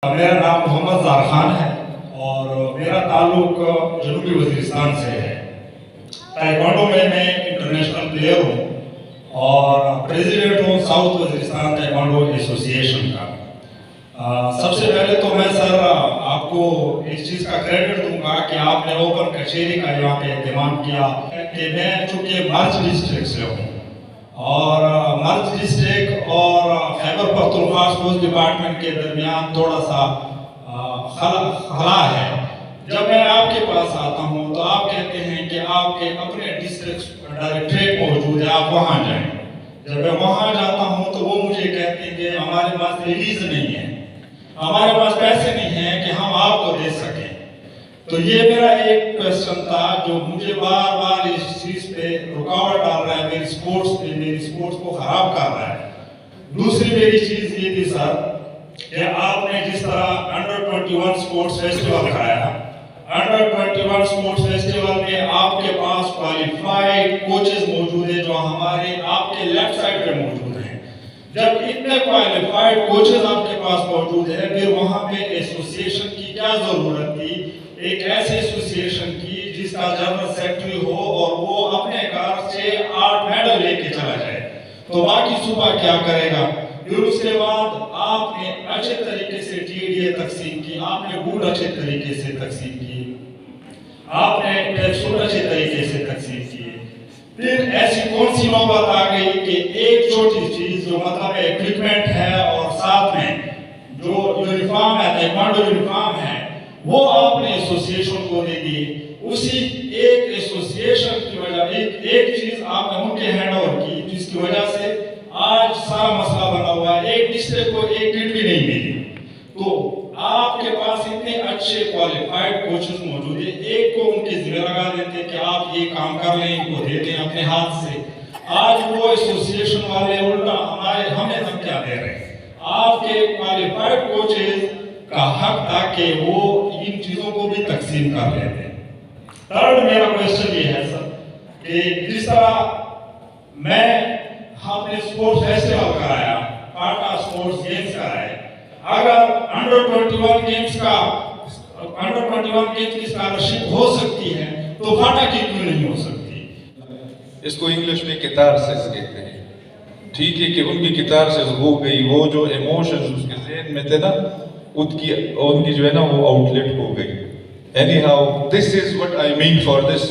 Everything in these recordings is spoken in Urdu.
میرا نام محمد زار خان ہے اور میرا تعلق جنوبی وزیرستان سے ہے۔ تائیکوانڈو میں انٹرنیشنل پلیئر ہوں اور پریزیڈنٹ ہوں ساؤتھ وزیرستان تائیکوانڈو ایسوسی ایشن کا۔ سب سے پہلے تو میں سر آپ کو اس چیز کا کریڈٹ دوں گا کہ آپ نے اوپن کچہری کا یہاں پہ اہتمام کیا کہ میں چونکہ مرچ ڈسٹرکٹ سے ہوں اور مرچ ڈسٹرکٹ اور خیبر پختونخوا اسپورٹس ڈپارٹمنٹ کے درمیان تھوڑا سا خلا ہے۔ جب میں آپ کے پاس آتا ہوں تو آپ کہتے ہیں کہ آپ کے اپنے ڈسٹرکٹ ڈائریکٹریٹ موجود ہے، آپ وہاں جائیں۔ جب میں وہاں جاتا ہوں تو وہ مجھے کہتے ہیں کہ ہمارے پاس ریلیز نہیں ہے، ہمارے پاس پیسے نہیں ہیں کہ ہم آپ کو دے سکیں۔ تو یہ میرا ایک کویسچن تھا جو مجھے بار بار اس چیز پہ رکاوٹ ڈال رہا ہے، میری سپورٹس کو خراب کر رہا ہے۔ دوسری میری چیز یہ تھی سر کہ آپ نے جس طرح انڈر 21 سپورٹس فیسٹیول کرایا، انڈر 21 سپورٹس فیسٹیول میں آپ کے پاس کوالیفائڈ کوچز موجود ہیں جو ہمارے آپ کے لیفٹ سائڈ پہ موجود ہیں۔ جب اتنے کوالیفائڈ کوچز آپ کے پاس موجود ہیں، پھر وہاں پہ ایسوسی ایشن کی کیا ضرورت تھی؟ ایک ایسے ایسوسی ایشن کی جس کا جنرل سیکرٹری ہو اور وہ اپنے گھر سے 8 میڈل لے کے چلا جائے، تو باقی صوبہ کیا کرے گا؟ پھر اس کے بعد آپ نے اچھے طریقے سے TDA تقسیم کی، آپ نے بوٹ اچھے طریقے سے تقسیم کی، آپ نے ٹیکسٹ اچھے طریقے سے تقسیم کیے۔ پھر ایسی کون سی نوبت آ گئی کہ ایک چھوٹی چیز جو مطلب ایکوپمنٹ ہے اور ساتھ میں جو یونیفارم ہے، تائیکوانڈو یونیفارم ہے، وہ آپ نے ایسوسی ایشن کو دے دی۔ اسی ایک ایسوسی ایشن کی وجہ ایک چیز آپ نے ان کے ہینڈ اوور کی جس کی وجہ سے آج سارا مسئلہ بنا ہوا ہے۔ ایک ڈسٹرکٹ کو ایک کٹ بھی نہیں ملی۔ تو آپ کے پاس اتنے اچھے کوالیفائڈ کوچز موجود ہیں، ایک کو ان کے ذمہ لگا دیتے کہ آپ یہ کام کر لیں، ان کو دے دیں اپنے ہاتھ سے۔ آج وہ ایسوسی ایشن والے الٹا ہمیں دھمکیاں دے رہے ہیں۔ آپ کے کوالیفائڈ کوچز کا حق تھا کہ وہ ان چیزوں کو بھی تقسیم کر لیتے۔ تھرڈ میرا کویسچن یہ ہے سر کہ جس طرح ہم نے سپورٹس فیسٹیول کرایا، پاٹا سپورٹس گیمز کرائے، اگر انڈر 21 گیمز کی اسکالرشپ ہو سکتی ہے تو پاٹا کی کیوں نہیں ہو سکتی؟ اس کو انگلش میں کیتارسس کہتے ہیں۔ ٹھیک ہے کہ ان کی کیتارسس ہو گئی، وہ جو ایموشنز اس کے ذہن میں تھے نا، ان کی جو ہے نا وہ آؤٹ لیٹ ہو گئی۔ Any how this is what I mean for this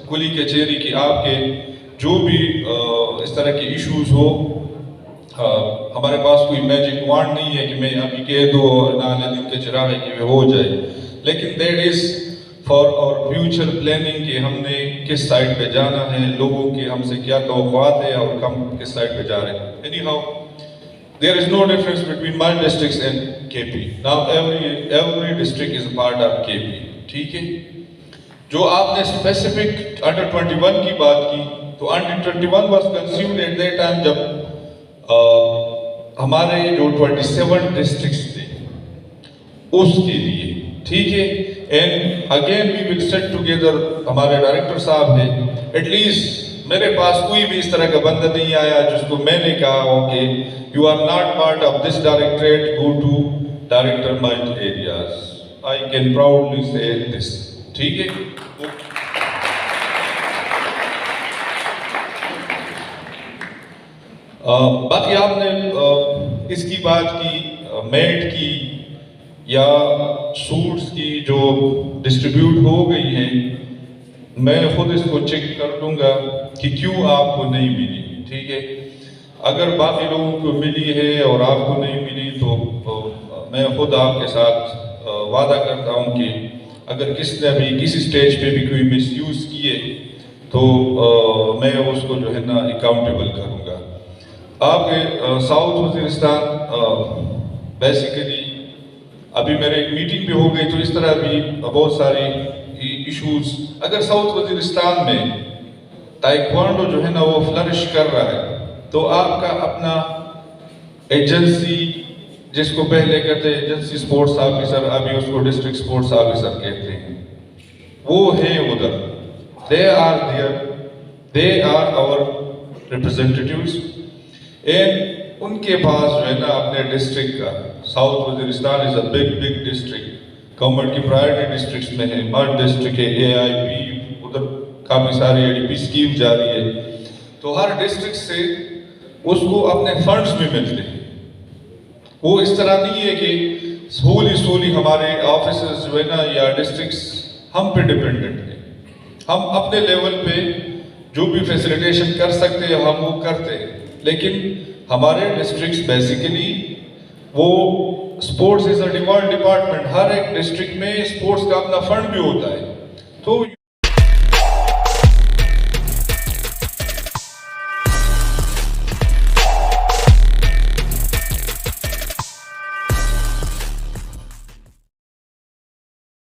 کلی کچہری کہ آپ کے جو بھی اس طرح کے ایشوز ہو، ہمارے پاس کوئی میجک وانڈ نہیں ہے کہ میں ابھی کہہ دو اور نالدین کے چراغ کہ وہ ہو جائے، لیکن دیٹ از فار اور فیوچر پلاننگ کہ ہم نے کس سائڈ پہ جانا ہے، لوگوں کے ہم سے کیا توقعات ہیں اور ہم کس سائڈ پہ جا رہے ہیں۔ Any how there is no difference between my districts and KP. Now every district is a part of KP. ٹھیک ہے، جو آپ نے اسپیسیفک انڈر 21 کی بات کی تو under 21 was conceived at that time جب ہمارے جو 27 ڈسٹرکٹس تھے اس کے لیے، ٹھیک ہے، and again we will sit together, ہمارے ڈائریکٹر صاحب ہیں، ایٹ لیسٹ میرے پاس کوئی بھی اس طرح کا بندہ نہیں آیا جس کو میں نے کہا ہو کہ you are not part of this directorate, go to director mind areas. I can proudly say this, ٹھیک ہے۔ باقی آپ نے اس کی بات کی میٹ کی یا سوٹس کی جو ڈسٹریبیوٹ ہو گئی ہیں، میں خود اس کو چیک کر دوں گا کہ کیوں آپ کو نہیں ملی، ٹھیک ہے۔ اگر باقی لوگوں کو ملی ہے اور آپ کو نہیں ملی تو میں خود آپ کے ساتھ وعدہ کرتا ہوں کہ اگر کس نے بھی کسی سٹیج پہ بھی کوئی مس یوز کیے تو میں اس کو جو ہے نا اکاؤنٹیبل کروں گا۔ آپ کے ساؤتھ وزیرستان بیسیکلی ابھی میرے ایک میٹنگ بھی ہو گئی تو اس طرح بھی بہت ساری ایشوز، اگر ساؤتھ وزیرستان میں تائیکوانڈو جو ہے نا وہ فلرش کر رہا ہے تو آپ کا اپنا ایجنسی، جس کو پہلے کہتے ہیں ایجنسی سپورٹس آفیسر، ابھی اس کو ڈسٹرکٹ سپورٹس آفیسر کہتے ہیں، وہ ہے ادھر، they are there, they are our representatives، and ان کے پاس جو ہے نا اپنے ڈسٹرکٹ کا، south Waziristan is a big district, government کی پرائرٹی ڈسٹرکٹس میں ہے، مرد ڈسٹرکٹ ہے، اے آئی پی، ادھر کافی ساری ایڈی پی اسکیم جاری ہے، تو ہر ڈسٹرکٹ سے اس کو اپنے فنڈز بھی ملتے ہیں۔ وہ اس طرح نہیں ہے کہ سولی ہمارے آفیسز جو ہے نا یا ڈسٹرکٹس ہم پہ ڈپینڈنٹ ہیں، ہم اپنے لیول پہ جو بھی فیسیلیٹیشن کر سکتے ہیں ہم وہ کرتے ہیں، لیکن ہمارے ڈسٹرکٹس بیسیکلی وہ sports is a demand department, ہر ایک ڈسٹرکٹ میں اسپورٹس کا اپنا فنڈ بھی ہوتا ہے، تو